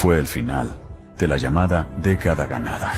Fue el final de la llamada década ganada.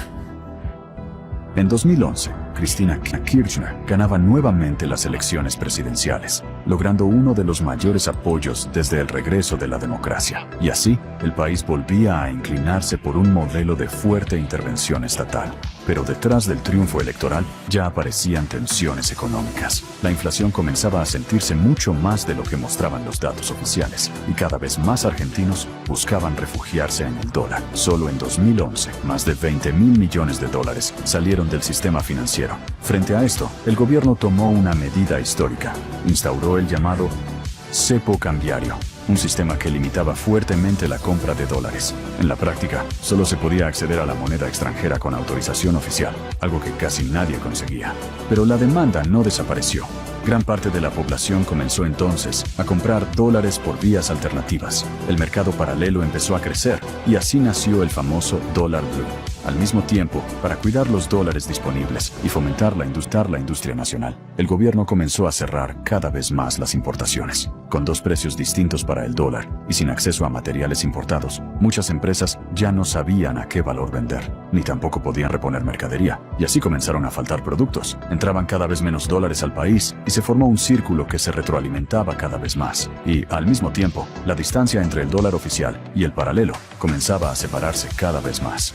En 2011, Cristina Kirchner ganaba nuevamente las elecciones presidenciales, logrando uno de los mayores apoyos desde el regreso de la democracia. Y así, el país volvía a inclinarse por un modelo de fuerte intervención estatal. Pero detrás del triunfo electoral ya aparecían tensiones económicas. La inflación comenzaba a sentirse mucho más de lo que mostraban los datos oficiales, y cada vez más argentinos buscaban refugiarse en el dólar. Solo en 2011, más de 20.000 millones de dólares salieron del sistema financiero. Frente a esto, el gobierno tomó una medida histórica. Instauró el llamado cepo cambiario, un sistema que limitaba fuertemente la compra de dólares. En la práctica, solo se podía acceder a la moneda extranjera con autorización oficial, algo que casi nadie conseguía. Pero la demanda no desapareció. Gran parte de la población comenzó entonces a comprar dólares por vías alternativas. El mercado paralelo empezó a crecer, y así nació el famoso dólar blue. Al mismo tiempo, para cuidar los dólares disponibles y fomentar la industria nacional, el gobierno comenzó a cerrar cada vez más las importaciones. Con dos precios distintos para el dólar y sin acceso a materiales importados, muchas empresas ya no sabían a qué valor vender, ni tampoco podían reponer mercadería, y así comenzaron a faltar productos. Entraban cada vez menos dólares al país y se formó un círculo que se retroalimentaba cada vez más. Y, al mismo tiempo, la distancia entre el dólar oficial y el paralelo comenzaba a separarse cada vez más.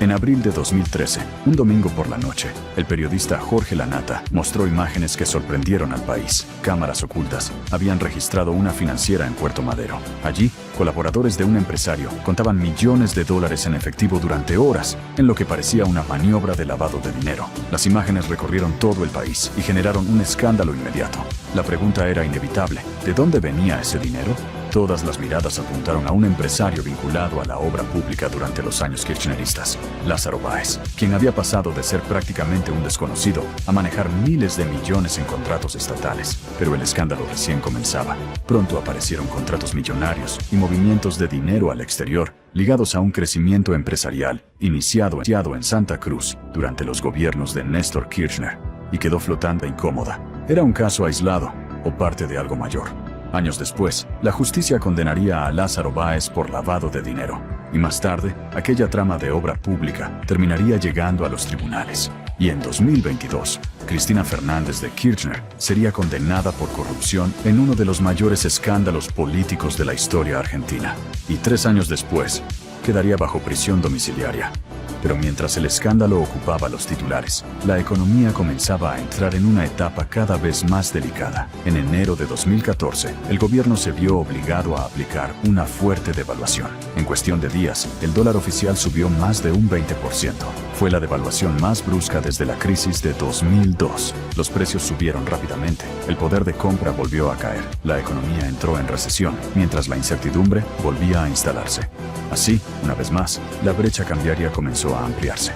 En abril de 2013, un domingo por la noche, el periodista Jorge Lanata mostró imágenes que sorprendieron al país. Cámaras ocultas habían registrado una financiera en Puerto Madero. Allí, colaboradores de un empresario contaban millones de dólares en efectivo durante horas, en lo que parecía una maniobra de lavado de dinero. Las imágenes recorrieron todo el país y generaron un escándalo inmediato. La pregunta era inevitable: ¿de dónde venía ese dinero? Todas las miradas apuntaron a un empresario vinculado a la obra pública durante los años kirchneristas, Lázaro Báez, quien había pasado de ser prácticamente un desconocido a manejar miles de millones en contratos estatales. Pero el escándalo recién comenzaba. Pronto aparecieron contratos millonarios y movimientos de dinero al exterior, ligados a un crecimiento empresarial iniciado en Santa Cruz durante los gobiernos de Néstor Kirchner, y quedó flotando incómoda. ¿Era un caso aislado o parte de algo mayor? Años después, la justicia condenaría a Lázaro Báez por lavado de dinero, y más tarde, aquella trama de obra pública terminaría llegando a los tribunales. Y en 2022, Cristina Fernández de Kirchner sería condenada por corrupción en uno de los mayores escándalos políticos de la historia argentina. Y 3 años después, quedaría bajo prisión domiciliaria. Pero mientras el escándalo ocupaba los titulares, la economía comenzaba a entrar en una etapa cada vez más delicada. En enero de 2014, el gobierno se vio obligado a aplicar una fuerte devaluación. En cuestión de días, el dólar oficial subió más de un 20%. Fue la devaluación más brusca desde la crisis de 2002. Los precios subieron rápidamente, el poder de compra volvió a caer, la economía entró en recesión, mientras la incertidumbre volvía a instalarse. Así, una vez más, la brecha cambiaria comenzó a ampliarse.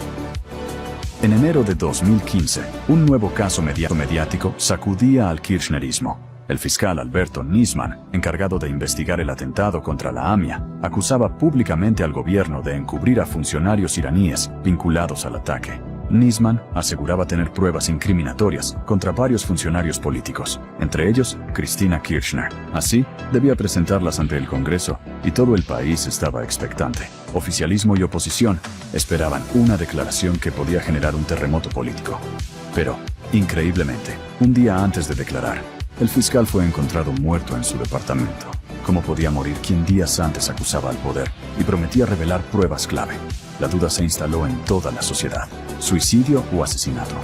En enero de 2015, un nuevo caso mediático sacudía al kirchnerismo. El fiscal Alberto Nisman, encargado de investigar el atentado contra la AMIA, acusaba públicamente al gobierno de encubrir a funcionarios iraníes vinculados al ataque. Nisman aseguraba tener pruebas incriminatorias contra varios funcionarios políticos, entre ellos Cristina Kirchner. Así, debía presentarlas ante el Congreso, y todo el país estaba expectante. Oficialismo y oposición esperaban una declaración que podía generar un terremoto político. Pero, increíblemente, un día antes de declarar, el fiscal fue encontrado muerto en su departamento. ¿Cómo podía morir quien días antes acusaba al poder y prometía revelar pruebas clave? La duda se instaló en toda la sociedad. ¿Suicidio o asesinato?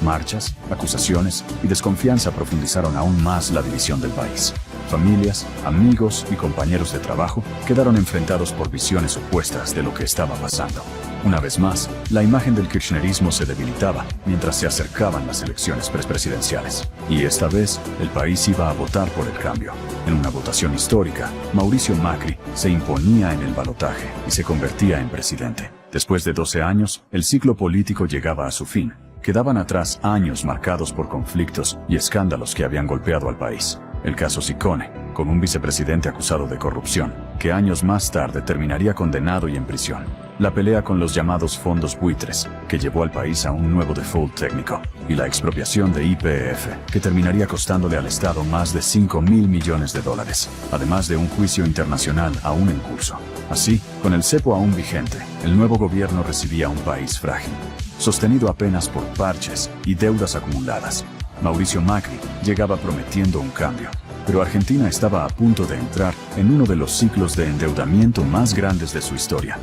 Marchas, acusaciones y desconfianza profundizaron aún más la división del país. Familias, amigos y compañeros de trabajo quedaron enfrentados por visiones opuestas de lo que estaba pasando. Una vez más, la imagen del kirchnerismo se debilitaba mientras se acercaban las elecciones presidenciales. Y esta vez, el país iba a votar por el cambio. En una votación histórica, Mauricio Macri se imponía en el balotaje y se convertía en presidente. Después de 12 años, el ciclo político llegaba a su fin. Quedaban atrás años marcados por conflictos y escándalos que habían golpeado al país. El caso Sicone, con un vicepresidente acusado de corrupción, que años más tarde terminaría condenado y en prisión. La pelea con los llamados fondos buitres, que llevó al país a un nuevo default técnico. Y la expropiación de YPF, que terminaría costándole al Estado más de 5.000 millones de dólares, además de un juicio internacional aún en curso. Así, con el cepo aún vigente, el nuevo gobierno recibía un país frágil, sostenido apenas por parches y deudas acumuladas. Mauricio Macri llegaba prometiendo un cambio, pero Argentina estaba a punto de entrar en uno de los ciclos de endeudamiento más grandes de su historia.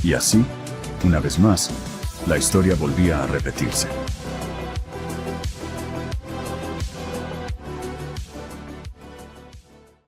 Y así, una vez más, la historia volvía a repetirse.